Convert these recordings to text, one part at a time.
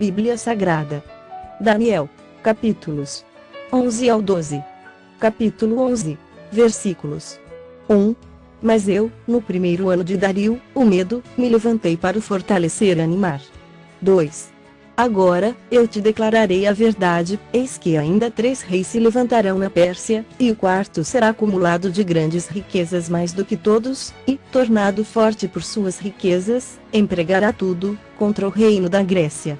Bíblia Sagrada. Daniel, capítulos 11 ao 12. Capítulo 11, versículos 1. Mas eu, no primeiro ano de Dario, o Medo, me levantei para o fortalecer e animar. 2. Agora, eu te declararei a verdade, eis que ainda 3 reis se levantarão na Pérsia, e o quarto será acumulado de grandes riquezas mais do que todos, e, tornado forte por suas riquezas, empregará tudo, contra o reino da Grécia.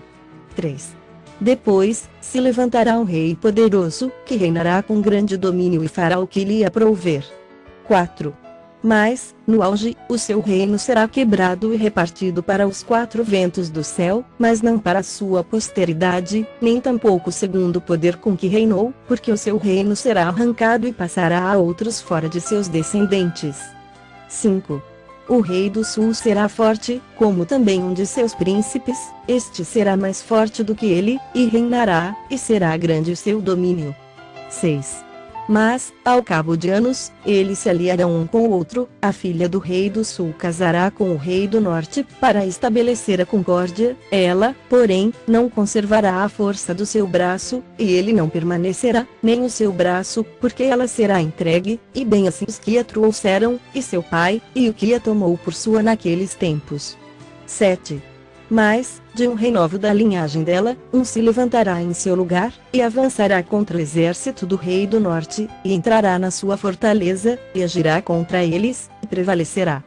3. Depois, se levantará um rei poderoso, que reinará com grande domínio e fará o que lhe aprouver. 4. Mas, no auge, o seu reino será quebrado e repartido para os 4 ventos do céu, mas não para a sua posteridade, nem tampouco segundo o poder com que reinou, porque o seu reino será arrancado e passará a outros fora de seus descendentes. 5. O rei do sul será forte, como também um de seus príncipes, este será mais forte do que ele, e reinará, e será grande o seu domínio. 6. Mas, ao cabo de anos, eles se aliarão um com o outro, a filha do rei do sul casará com o rei do norte, para estabelecer a concórdia, ela, porém, não conservará a força do seu braço, e ele não permanecerá, nem o seu braço, porque ela será entregue, e bem assim os que a trouxeram, e seu pai, e o que a tomou por sua naqueles tempos. 7. Mas, de um rei novo da linhagem dela, um se levantará em seu lugar, e avançará contra o exército do rei do norte, e entrará na sua fortaleza, e agirá contra eles, e prevalecerá.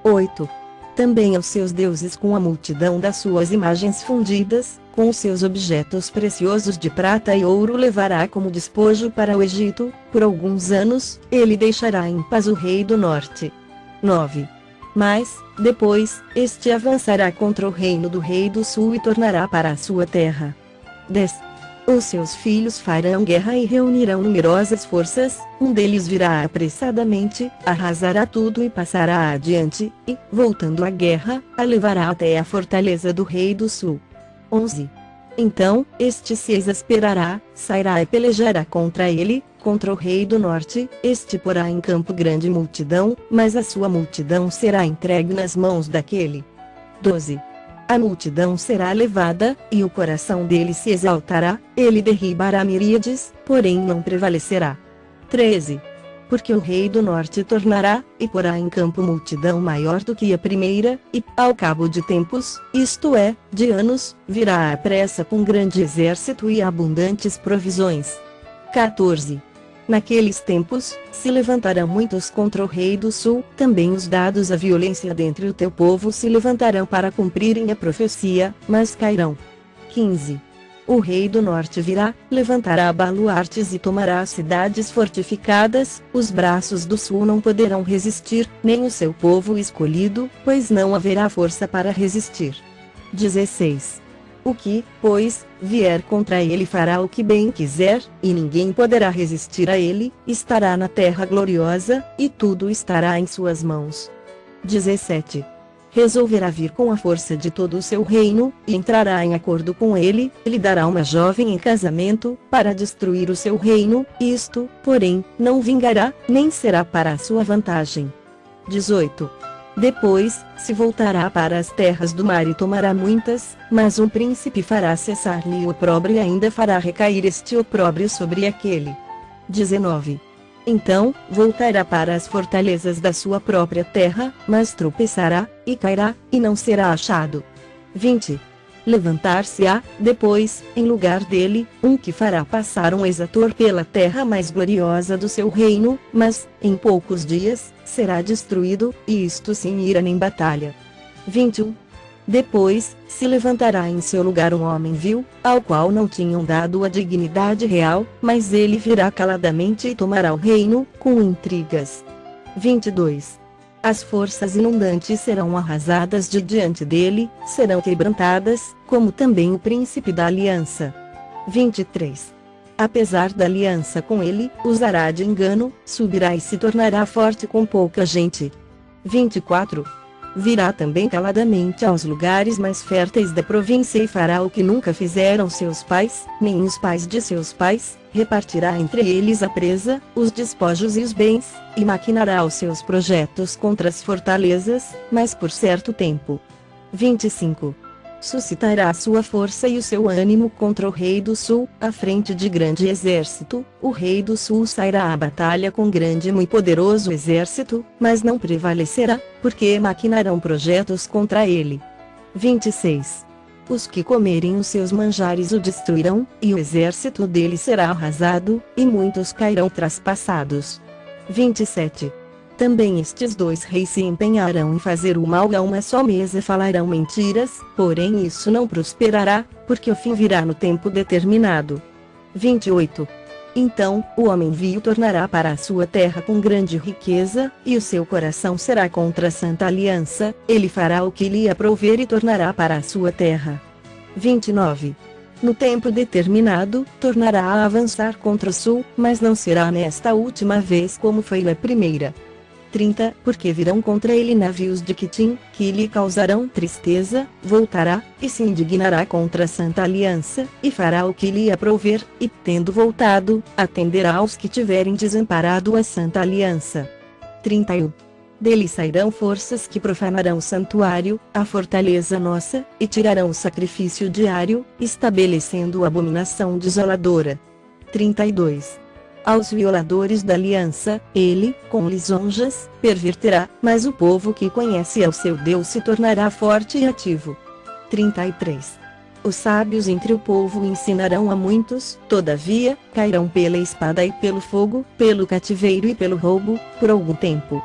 8. Também aos seus deuses com a multidão das suas imagens fundidas, com os seus objetos preciosos de prata e ouro levará como despojo para o Egito, por alguns anos, ele deixará em paz o rei do norte. 9. Mas, depois, este avançará contra o reino do rei do sul e tornará para a sua terra. 10. Os seus filhos farão guerra e reunirão numerosas forças, um deles virá apressadamente, arrasará tudo e passará adiante, e, voltando à guerra, a levará até a fortaleza do rei do sul. 11. Então, este se exasperará, sairá e pelejará contra ele, contra o rei do norte, este porá em campo grande multidão, mas a sua multidão será entregue nas mãos daquele. 12. A multidão será levada, e o coração dele se exaltará, ele derribará miríades, porém não prevalecerá. 13. Porque o rei do norte tornará, e porá em campo multidão maior do que a primeira, e, ao cabo de tempos, isto é, de anos, virá à pressa com grande exército e abundantes provisões. 14. Naqueles tempos, se levantarão muitos contra o rei do sul, também os dados à violência dentre o teu povo se levantarão para cumprirem a profecia, mas cairão. 15. O rei do norte virá, levantará baluartes e tomará cidades fortificadas, os braços do sul não poderão resistir, nem o seu povo escolhido, pois não haverá força para resistir. 16. O que, pois, vier contra ele fará o que bem quiser, e ninguém poderá resistir a ele, estará na terra gloriosa, e tudo estará em suas mãos. 17. Resolverá vir com a força de todo o seu reino, e entrará em acordo com ele, e lhe dará uma jovem em casamento, para destruir o seu reino, isto, porém, não vingará, nem será para a sua vantagem. 18. Depois, se voltará para as terras do mar e tomará muitas, mas um príncipe fará cessar-lhe o opróbrio e ainda fará recair este opróbrio sobre aquele. 19. Então, voltará para as fortalezas da sua própria terra, mas tropeçará, e cairá, e não será achado. 20. Levantar-se-á, depois, em lugar dele, um que fará passar um exator pela terra mais gloriosa do seu reino, mas, em poucos dias, será destruído, e isto sem ira nem batalha. 21. Depois, se levantará em seu lugar um homem vil, ao qual não tinham dado a dignidade real, mas ele virá caladamente e tomará o reino, com intrigas. 22. As forças inundantes serão arrasadas de diante dele, serão quebrantadas, como também o príncipe da aliança. 23. Apesar da aliança com ele, usará de engano, subirá e se tornará forte com pouca gente. 24. Virá também caladamente aos lugares mais férteis da província e fará o que nunca fizeram seus pais, nem os pais de seus pais, repartirá entre eles a presa, os despojos e os bens, e maquinará os seus projetos contra as fortalezas, mas por certo tempo. 25. suscitará a sua força e o seu ânimo contra o rei do sul, à frente de grande exército. O rei do sul sairá à batalha com grande e muito poderoso exército, mas não prevalecerá, porque maquinarão projetos contra ele. 26. Os que comerem os seus manjares o destruirão, e o exército dele será arrasado, e muitos cairão traspassados. 27. Também estes dois reis se empenharão em fazer o mal a uma só mesa e falarão mentiras, porém isso não prosperará, porque o fim virá no tempo determinado. 28. Então, o homem vil tornará para a sua terra com grande riqueza, e o seu coração será contra a santa aliança, ele fará o que lhe aprouver e tornará para a sua terra. 29. No tempo determinado, tornará a avançar contra o sul, mas não será nesta última vez como foi na primeira. 30. Porque virão contra ele navios de Quitim, que lhe causarão tristeza, voltará, e se indignará contra a santa aliança, e fará o que lhe aprouver, e, tendo voltado, atenderá aos que tiverem desamparado a santa aliança. 31. Dele sairão forças que profanarão o santuário, a fortaleza nossa, e tirarão o sacrifício diário, estabelecendo abominação desoladora. 32. Aos violadores da aliança, ele, com lisonjas, perverterá, mas o povo que conhece ao seu Deus se tornará forte e ativo. 33. Os sábios entre o povo ensinarão a muitos, todavia, cairão pela espada e pelo fogo, pelo cativeiro e pelo roubo, por algum tempo.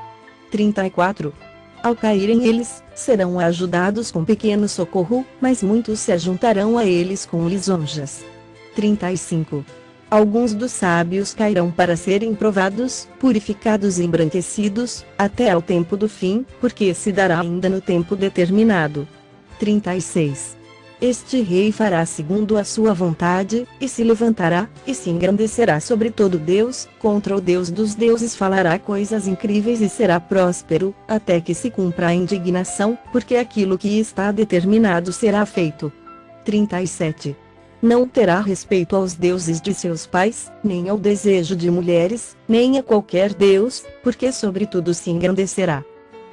34. Ao caírem eles, serão ajudados com pequeno socorro, mas muitos se ajuntarão a eles com lisonjas. 35. Alguns dos sábios cairão para serem provados, purificados e embranquecidos, até ao tempo do fim, porque se dará ainda no tempo determinado. 36. Este rei fará segundo a sua vontade, e se levantará, e se engrandecerá sobre todo Deus, contra o Deus dos deuses falará coisas incríveis e será próspero, até que se cumpra a indignação, porque aquilo que está determinado será feito. 37. Não terá respeito aos deuses de seus pais, nem ao desejo de mulheres, nem a qualquer deus, porque sobre tudo se engrandecerá.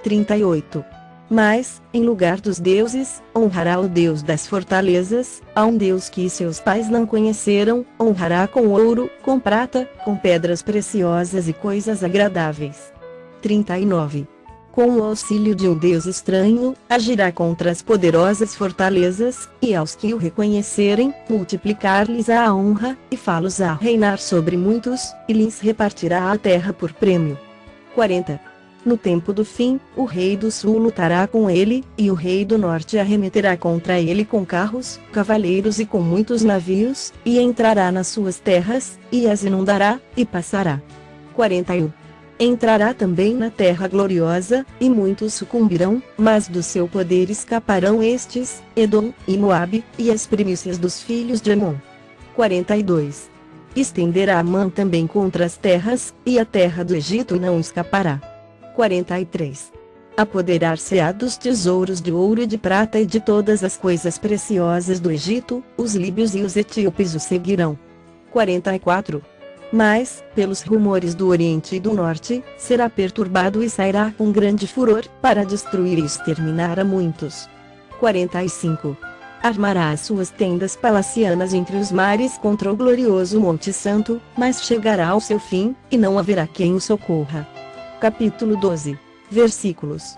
38. Mas, em lugar dos deuses, honrará o Deus das fortalezas, a um Deus que seus pais não conheceram, honrará com ouro, com prata, com pedras preciosas e coisas agradáveis. 39. Com o auxílio de um Deus estranho, agirá contra as poderosas fortalezas, e aos que o reconhecerem, multiplicar-lhes a honra, e fá-los a reinar sobre muitos, e lhes repartirá a terra por prêmio. 40. No tempo do fim, o rei do sul lutará com ele, e o rei do norte arremeterá contra ele com carros, cavaleiros e com muitos navios, e entrará nas suas terras, e as inundará, e passará. 41. Entrará também na terra gloriosa, e muitos sucumbirão, mas do seu poder escaparão estes, Edom, e Moabe, e as primícias dos filhos de Amon. 42. Estenderá a mão também contra as terras, e a terra do Egito não escapará. 43. Apoderar-se-á dos tesouros de ouro e de prata e de todas as coisas preciosas do Egito, os líbios e os etíopes o seguirão. 44. Mas, pelos rumores do Oriente e do Norte, será perturbado e sairá com grande furor, para destruir e exterminar a muitos. 45. Armará as suas tendas palacianas entre os mares contra o glorioso Monte Santo, mas chegará ao seu fim, e não haverá quem o socorra. Capítulo 12. Versículos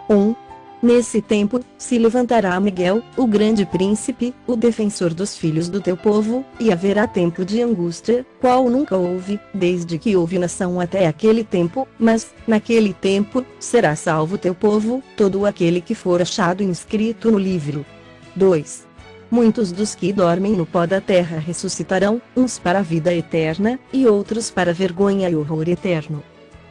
1. Nesse tempo, se levantará Miguel, o grande príncipe, o defensor dos filhos do teu povo, e haverá tempo de angústia, qual nunca houve, desde que houve nação até aquele tempo, mas, naquele tempo, será salvo teu povo, todo aquele que for achado inscrito no livro. 2. Muitos dos que dormem no pó da terra ressuscitarão, uns para a vida eterna, e outros para vergonha e horror eterno.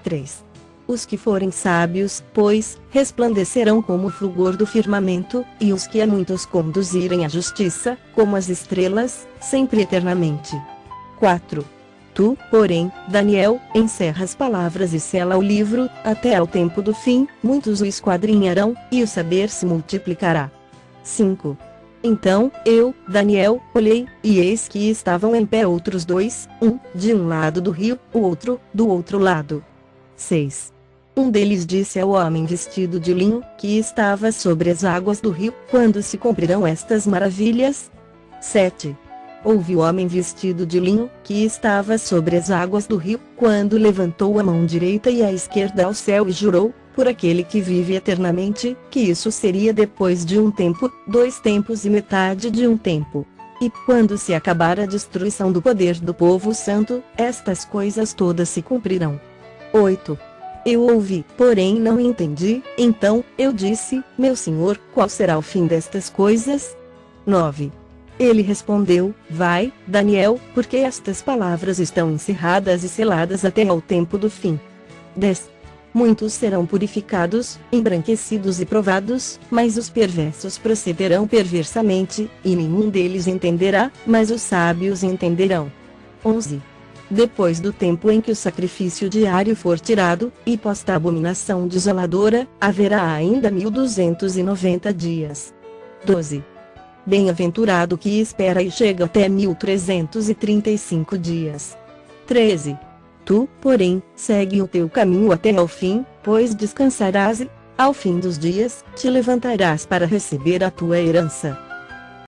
3. Os que forem sábios, pois, resplandecerão como o fulgor do firmamento, e os que a muitos conduzirem à justiça, como as estrelas, sempre eternamente. 4. Tu, porém, Daniel, encerra as palavras e sela o livro, até ao tempo do fim, muitos o esquadrinharão, e o saber se multiplicará. 5. Então, eu, Daniel, olhei, e eis que estavam em pé outros dois, um, de um lado do rio, o outro, do outro lado. 6. Um deles disse ao homem vestido de linho, que estava sobre as águas do rio: quando se cumprirão estas maravilhas? 7. Ouve o homem vestido de linho, que estava sobre as águas do rio, quando levantou a mão direita e a esquerda ao céu e jurou, por aquele que vive eternamente, que isso seria depois de um tempo, 2 tempos e metade de um tempo. E quando se acabar a destruição do poder do povo santo, estas coisas todas se cumprirão. 8. Eu ouvi, porém não entendi, então eu disse: meu senhor, qual será o fim destas coisas? 9. Ele respondeu: vai, Daniel, porque estas palavras estão encerradas e seladas até ao tempo do fim. 10. Muitos serão purificados, embranquecidos e provados, mas os perversos procederão perversamente, e nenhum deles entenderá, mas os sábios entenderão. 11. Depois do tempo em que o sacrifício diário for tirado, e posta a abominação desoladora, haverá ainda 1290 dias. 12. Bem-aventurado que espera e chega até 1335 dias. 13. Tu, porém, segue o teu caminho até ao fim, pois descansarás e, ao fim dos dias, te levantarás para receber a tua herança.